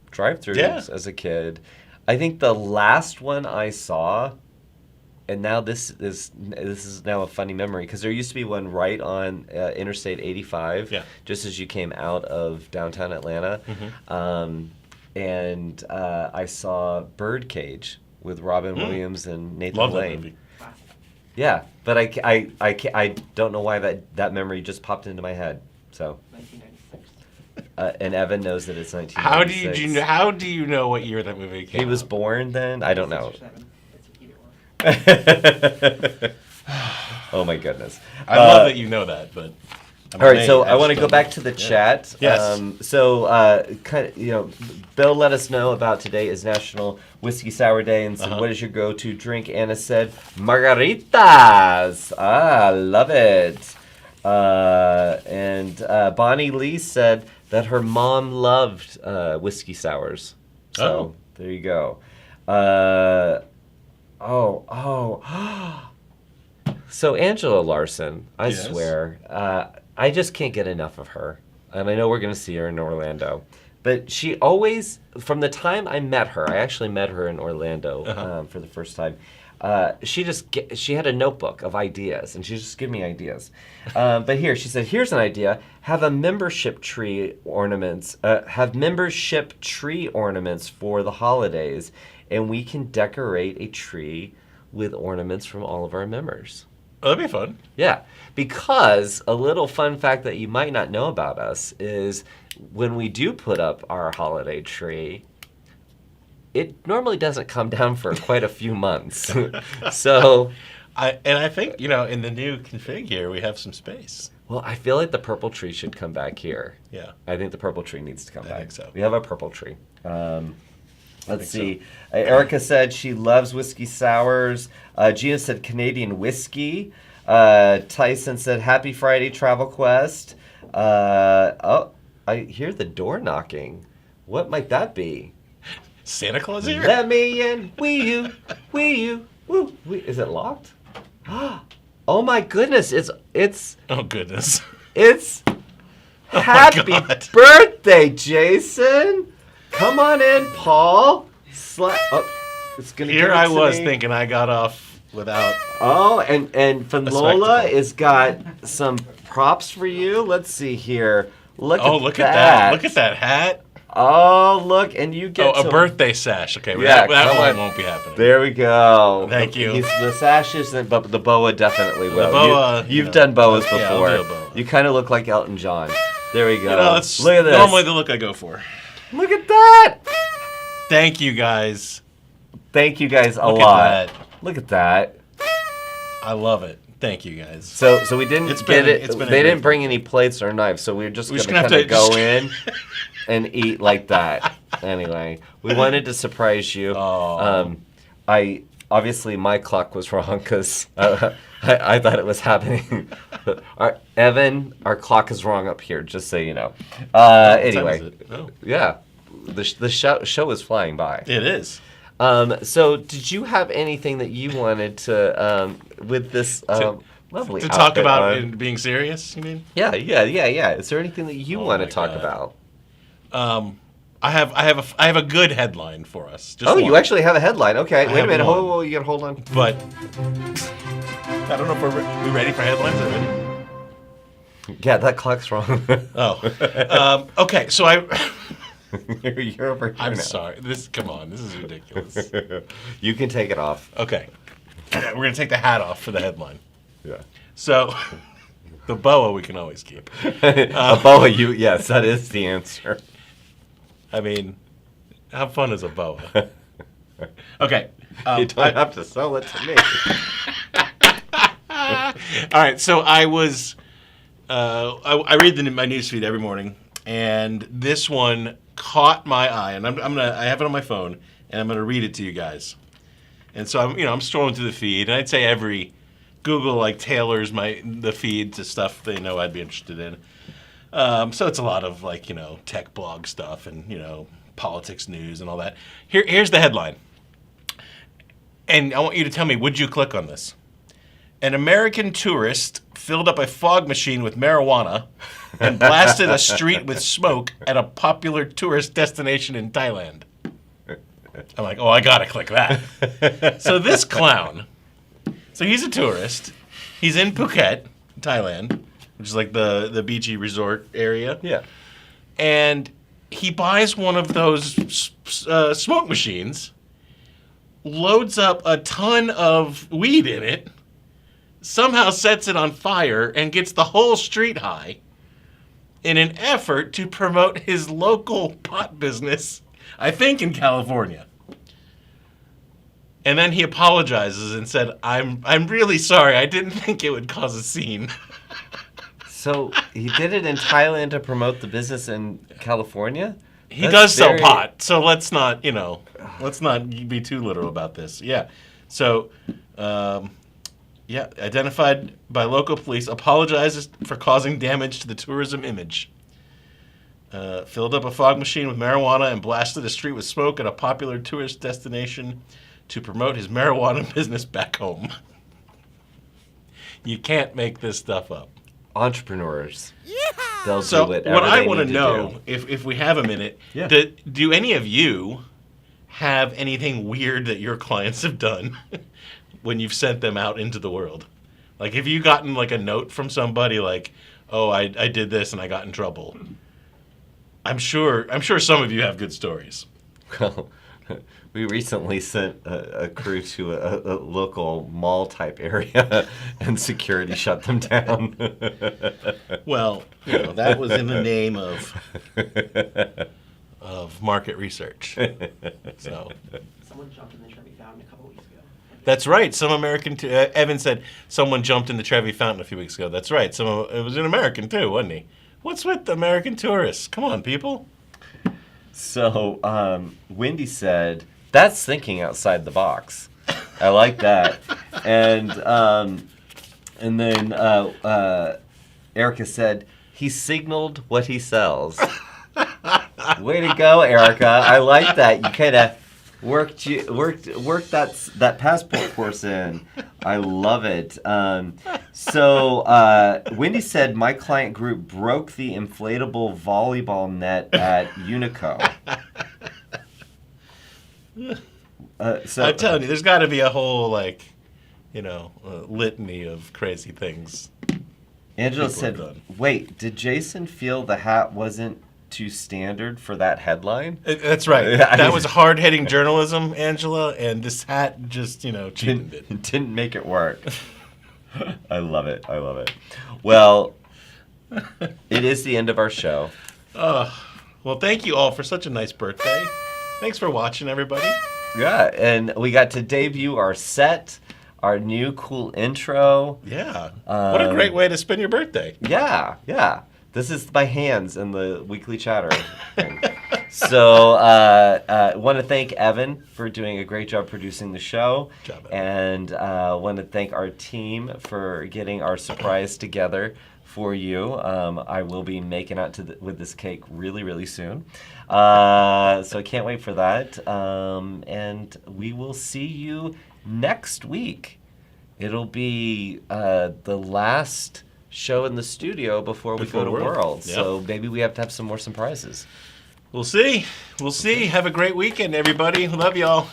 drive-throughs as a kid. I think the last one I saw, and now this is now a funny memory, because there used to be one right on Interstate 85, just as you came out of downtown Atlanta. Mm-hmm. And I saw Birdcage with Robin Williams and Nathan Lane. Movie. Yeah, but I don't know why that memory just popped into my head. So, 1996. And Evan knows that it's 1996. How do you know what year that movie came out? He was born then? I don't know. 6 or 7. It's Oh my goodness. I love that you know that, but. All right, so I want to go back to the chat. Yes. Bill let us know about today is National Whiskey Sour Day, and said, what is your go-to drink? Anna said, margaritas. Ah, love it. And Bonnie Lee said that her mom loved whiskey sours. So there you go. So Angela Larson, I swear, I just can't get enough of her. And I know we're going to see her in Orlando. But she always, from the time I met her, I actually met her in Orlando for the first time. She had a notebook of ideas, and she just give me ideas. But she said, here's an idea: have membership tree ornaments for the holidays, and we can decorate a tree with ornaments from all of our members. Oh, that'd be fun. Yeah, because a little fun fact that you might not know about us is when we do put up our holiday tree, it normally doesn't come down for quite a few months. So, I think, in the new config here, we have some space. Well, I feel like the purple tree should come back here. Yeah. I think the purple tree needs to come back. I think so. We have a purple tree. Let's see. So. Erica said she loves whiskey sours. Gina said Canadian whiskey. Tyson said Happy Friday Travel Quest. I hear the door knocking. What might that be? Santa Claus here? Let me in. Wee you. Woo. Is it locked? Oh my goodness. It's. Oh goodness. It's. Happy birthday, Jason. Come on in, Paul. It's gonna. Here I was thinking I got off without. Oh, and Fenlola has got some props for you. Let's see here. Look at that. Look at that hat. Oh, look, and you get a birthday sash. Okay, Yeah, that come one on. won't be happening. There we go. Thank you. The sash isn't, but the boa definitely will. boa, You've done boas before. yeah, I'll do a boa. You kind of look like Elton John. There we go. That's Look at this. normally the look I go for. Look at that. Thank you guys. Thank you guys a Look lot. at that. Look at that. I love it. Thank you guys. So we didn't It's get been- it. it's been a They great didn't bring any plates or knives, so we're just We're just gonna gonna kind have of to go in and eat like that. Anyway, we wanted to surprise you. Oh. I obviously my clock was wrong because I thought it was happening. Evan, our clock is wrong up here. Just so you know. What time Anyway, is it? Oh. yeah, the show is flying by. It is. So did you have anything that you wanted to with this lovely To talk outfit about on? it being serious, you mean? Yeah. Is there anything that you Oh want to my talk God. about? I have a good headline for us. Just You one. actually have a headline. Okay, wait a have minute. one. Hold, you gotta hold on. But I don't know if we ready for headlines already. Yeah, that clock's wrong. Oh, okay. So You're over here I'm now. sorry. Come on. This is ridiculous. You can take it off. Okay, we're gonna take the hat off for the headline. Yeah. So the boa we can always keep. A boa, yes, that is the answer. I mean, how fun is a boa? Okay. You don't have to sell it to me. All right, so I was, I read my newsfeed every morning, and this one caught my eye, and I have it on my phone, and I'm gonna read it to you guys. And so I'm scrolling through the feed, and I'd say every Google tailors the feed to stuff they know I'd be interested in. So it's a lot of tech blog stuff and politics news and all that. Here's the headline, and I want you to tell me, would you click on this? An American tourist filled up a fog machine with marijuana and blasted a street with smoke at a popular tourist destination in Thailand. I'm like, I gotta click that. So this clown, he's a tourist. He's in Phuket, Thailand, which is like the beachy resort area. Yeah. And he buys one of those smoke machines, loads up a ton of weed in it, somehow sets it on fire, and gets the whole street high in an effort to promote his local pot business, I think in California. And then he apologizes and said, I'm really sorry. I didn't think it would cause a scene. So he did it in Thailand to promote the business in California? He does sell pot, so let's not be too literal about this. Yeah. So, identified by local police, apologizes for causing damage to the tourism image. Filled up a fog machine with marijuana and blasted a street with smoke at a popular tourist destination to promote his marijuana business back home. You can't make this stuff up. Entrepreneurs. They'll So do whatever what I they want to need know, do. if we have a minute, Yeah. do any of you have anything weird that your clients have done when you've sent them out into the world? Like, have you gotten a note from somebody like, "Oh, I did this and I got in trouble"? I'm sure some of you have good stories. Well, we recently sent a crew to a local mall type area, and security shut them down. Well, that was in the name of market research. So Someone jumped in the Trevi Fountain a couple weeks ago. that's right. Some American. Evan said someone jumped in the Trevi Fountain a few weeks ago. That's right. It was an American too, wasn't he? What's with American tourists? Come on, people. So, Wendy said, "That's thinking outside the box." I like that. And then Erica said, "He signaled what he sells." Way to go, Erica! I like that. You kind of worked that passport course in. I love it. So Wendy said, "My client group broke the inflatable volleyball net at Unico." So I'm telling you, there's got to be a whole litany of crazy things. Angela people said, have done. "Wait, did Jason feel the hat wasn't too standard for that headline. That's right. Yeah, That was hard-hitting journalism, Angela, and this hat just, cheapened it. Didn't make it work. I love it. I love it. Well, it is the end of our show. Well, thank you all for such a nice birthday. Thanks for watching, everybody. Yeah, and we got to debut our set, our new cool intro. Yeah. What a great way to spend your birthday. Yeah. This is my hands in the weekly chatter thing. So I want to thank Evan for doing a great job producing the show. Good job, Evan. And want to thank our team for getting our surprise together for you. I will be making out with this cake really, really soon. So I can't wait for that. And we will see you next week. It'll be the last show in the studio before we go to World. Yep. So maybe we have to have some more surprises. We'll see. Have a great weekend, everybody. Love y'all.